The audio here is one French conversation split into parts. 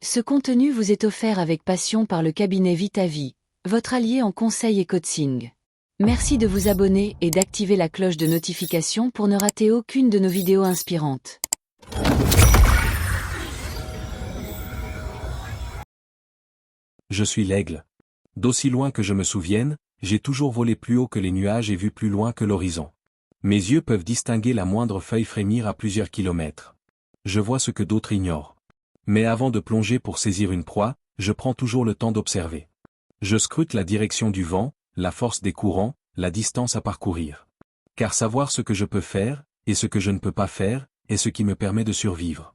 Ce contenu vous est offert avec passion par le cabinet Vitavie, votre allié en conseil et coaching. Merci de vous abonner et d'activer la cloche de notification pour ne rater aucune de nos vidéos inspirantes. Je suis l'aigle. D'aussi loin que je me souvienne, j'ai toujours volé plus haut que les nuages et vu plus loin que l'horizon. Mes yeux peuvent distinguer la moindre feuille frémir à plusieurs kilomètres. Je vois ce que d'autres ignorent. Mais avant de plonger pour saisir une proie, je prends toujours le temps d'observer. Je scrute la direction du vent, la force des courants, la distance à parcourir. Car savoir ce que je peux faire, et ce que je ne peux pas faire, est ce qui me permet de survivre.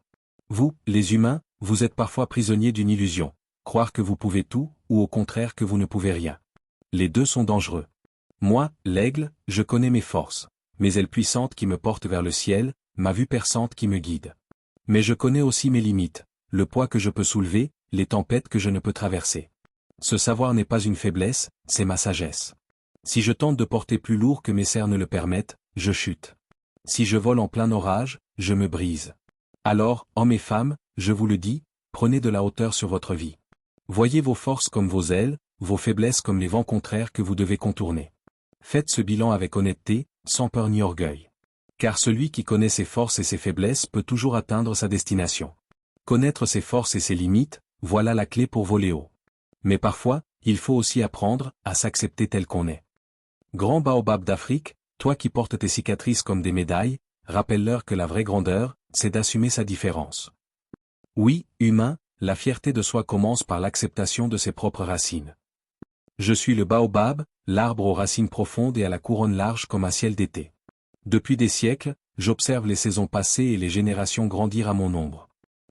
Vous, les humains, vous êtes parfois prisonniers d'une illusion. Croire que vous pouvez tout, ou au contraire que vous ne pouvez rien. Les deux sont dangereux. Moi, l'aigle, je connais mes forces, mes ailes puissantes qui me portent vers le ciel, ma vue perçante qui me guide. Mais je connais aussi mes limites, le poids que je peux soulever, les tempêtes que je ne peux traverser. Ce savoir n'est pas une faiblesse, c'est ma sagesse. Si je tente de porter plus lourd que mes cernes le permettent, je chute. Si je vole en plein orage, je me brise. Alors, hommes et femmes, je vous le dis, prenez de la hauteur sur votre vie. Voyez vos forces comme vos ailes, vos faiblesses comme les vents contraires que vous devez contourner. Faites ce bilan avec honnêteté, sans peur ni orgueil. Car celui qui connaît ses forces et ses faiblesses peut toujours atteindre sa destination. Connaître ses forces et ses limites, voilà la clé pour voler haut. Mais parfois, il faut aussi apprendre à s'accepter tel qu'on est. Grand baobab d'Afrique, toi qui portes tes cicatrices comme des médailles, rappelle-leur que la vraie grandeur, c'est d'assumer sa différence. Oui, humain, la fierté de soi commence par l'acceptation de ses propres racines. Je suis le baobab, l'arbre aux racines profondes et à la couronne large comme un ciel d'été. Depuis des siècles, j'observe les saisons passées et les générations grandir à mon ombre.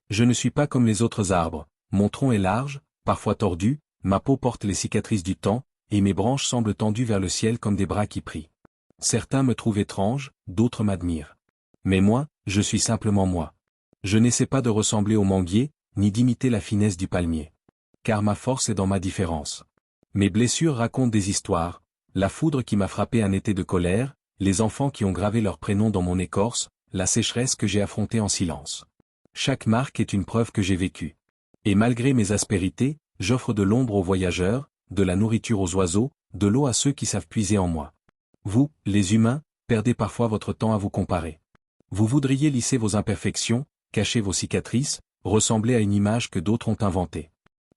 Je ne suis pas comme les autres arbres, mon tronc est large, parfois tordu, ma peau porte les cicatrices du temps, et mes branches semblent tendues vers le ciel comme des bras qui prient. Certains me trouvent étrange, d'autres m'admirent. Mais moi, je suis simplement moi. Je n'essaie pas de ressembler au manguier, ni d'imiter la finesse du palmier. Car ma force est dans ma différence. Mes blessures racontent des histoires, la foudre qui m'a frappé un été de colère, les enfants qui ont gravé leur prénom dans mon écorce, la sécheresse que j'ai affrontée en silence. Chaque marque est une preuve que j'ai vécue. Et malgré mes aspérités, j'offre de l'ombre aux voyageurs, de la nourriture aux oiseaux, de l'eau à ceux qui savent puiser en moi. Vous, les humains, perdez parfois votre temps à vous comparer. Vous voudriez lisser vos imperfections, cacher vos cicatrices, ressembler à une image que d'autres ont inventée.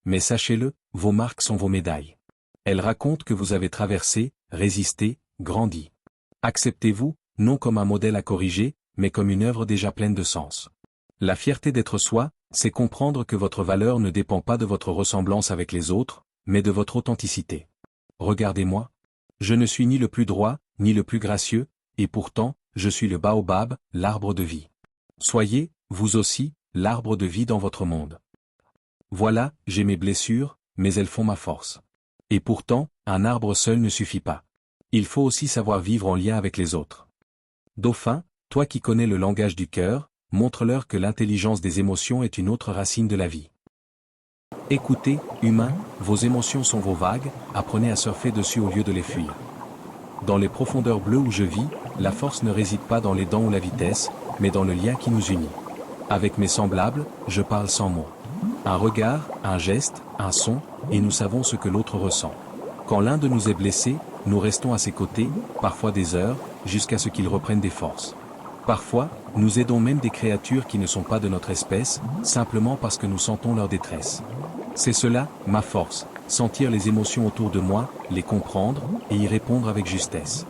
Mais sachez-le, vos marques sont vos médailles. Elles racontent que vous avez traversé, résisté, grandi. Acceptez-vous, non comme un modèle à corriger, mais comme une œuvre déjà pleine de sens. La fierté d'être soi, c'est comprendre que votre valeur ne dépend pas de votre ressemblance avec les autres, mais de votre authenticité. Regardez-moi. Je ne suis ni le plus droit, ni le plus gracieux, et pourtant, je suis le baobab, l'arbre de vie. Soyez, vous aussi, l'arbre de vie dans votre monde. Voilà, j'ai mes blessures, mais elles font ma force. Et pourtant, un arbre seul ne suffit pas. Il faut aussi savoir vivre en lien avec les autres. Dauphin, toi qui connais le langage du cœur, montre-leur que l'intelligence des émotions est une autre racine de la vie. Écoutez, humains, vos émotions sont vos vagues, apprenez à surfer dessus au lieu de les fuir. Dans les profondeurs bleues où je vis, la force ne réside pas dans les dents ou la vitesse, mais dans le lien qui nous unit. Avec mes semblables, je parle sans mots. Un regard, un geste, un son, et nous savons ce que l'autre ressent. Quand l'un de nous est blessé, nous restons à ses côtés, parfois des heures, jusqu'à ce qu'il reprenne des forces. Parfois, nous aidons même des créatures qui ne sont pas de notre espèce, simplement parce que nous sentons leur détresse. C'est cela, ma force, sentir les émotions autour de moi, les comprendre, et y répondre avec justesse.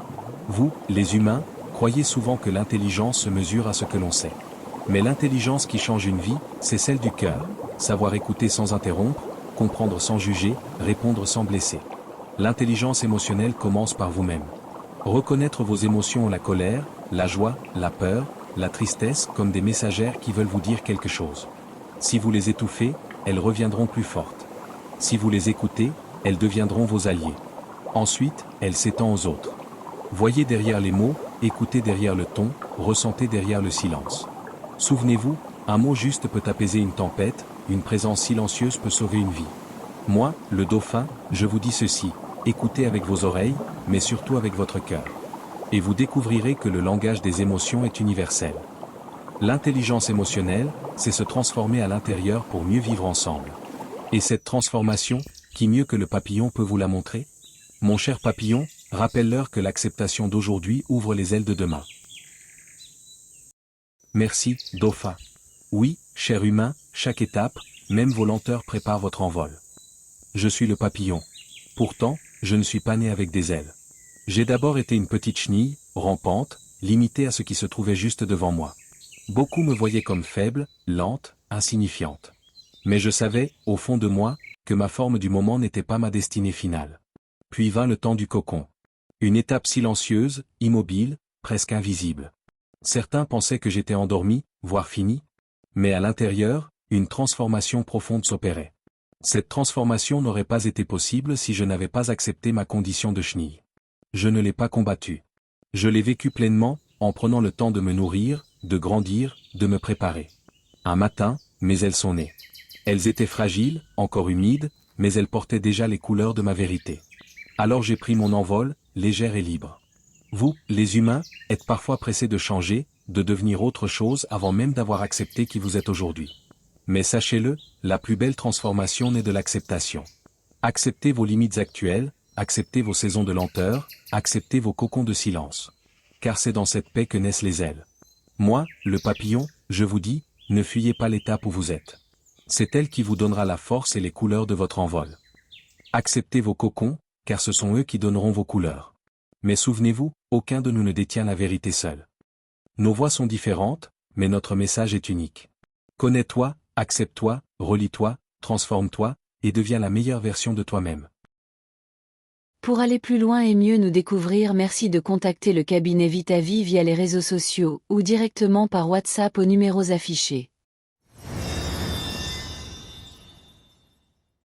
Vous, les humains, croyez souvent que l'intelligence se mesure à ce que l'on sait. Mais l'intelligence qui change une vie, c'est celle du cœur. Savoir écouter sans interrompre, comprendre sans juger, répondre sans blesser. L'intelligence émotionnelle commence par vous-même. Reconnaître vos émotions, la colère, la joie, la peur, la tristesse comme des messagères qui veulent vous dire quelque chose. Si vous les étouffez, elles reviendront plus fortes. Si vous les écoutez, elles deviendront vos alliés. Ensuite, elles s'étendent aux autres. Voyez derrière les mots, écoutez derrière le ton, ressentez derrière le silence. Souvenez-vous, un mot juste peut apaiser une tempête, une présence silencieuse peut sauver une vie. Moi, le dauphin, je vous dis ceci, écoutez avec vos oreilles, mais surtout avec votre cœur. Et vous découvrirez que le langage des émotions est universel. L'intelligence émotionnelle, c'est se transformer à l'intérieur pour mieux vivre ensemble. Et cette transformation, qui mieux que le papillon peut vous la montrer? Mon cher papillon, rappelle-leur que l'acceptation d'aujourd'hui ouvre les ailes de demain. Merci, Dauphin. Oui, cher humain, chaque étape, même vos lenteurs préparent votre envol. Je suis le papillon. Pourtant, je ne suis pas né avec des ailes. J'ai d'abord été une petite chenille, rampante, limitée à ce qui se trouvait juste devant moi. Beaucoup me voyaient comme faible, lente, insignifiante. Mais je savais, au fond de moi, que ma forme du moment n'était pas ma destinée finale. Puis vint le temps du cocon. Une étape silencieuse, immobile, presque invisible. Certains pensaient que j'étais endormi, voire fini. Mais à l'intérieur, une transformation profonde s'opérait. Cette transformation n'aurait pas été possible si je n'avais pas accepté ma condition de chenille. Je ne l'ai pas combattue. Je l'ai vécue pleinement, en prenant le temps de me nourrir, de grandir, de me préparer. Un matin, mes ailes sont nées. Elles étaient fragiles, encore humides, mais elles portaient déjà les couleurs de ma vérité. Alors j'ai pris mon envol, légère et libre. Vous, les humains, êtes parfois pressés de changer, de devenir autre chose avant même d'avoir accepté qui vous êtes aujourd'hui. Mais sachez-le, la plus belle transformation naît de l'acceptation. Acceptez vos limites actuelles, acceptez vos saisons de lenteur, acceptez vos cocons de silence. Car c'est dans cette paix que naissent les ailes. Moi, le papillon, je vous dis, ne fuyez pas l'étape où vous êtes. C'est elle qui vous donnera la force et les couleurs de votre envol. Acceptez vos cocons, car ce sont eux qui donneront vos couleurs. Mais souvenez-vous, aucun de nous ne détient la vérité seul. Nos voix sont différentes, mais notre message est unique. Connais-toi, accepte-toi, relis-toi, transforme-toi, et deviens la meilleure version de toi-même. Pour aller plus loin et mieux nous découvrir, merci de contacter le cabinet Vitavie via les réseaux sociaux ou directement par WhatsApp aux numéros affichés.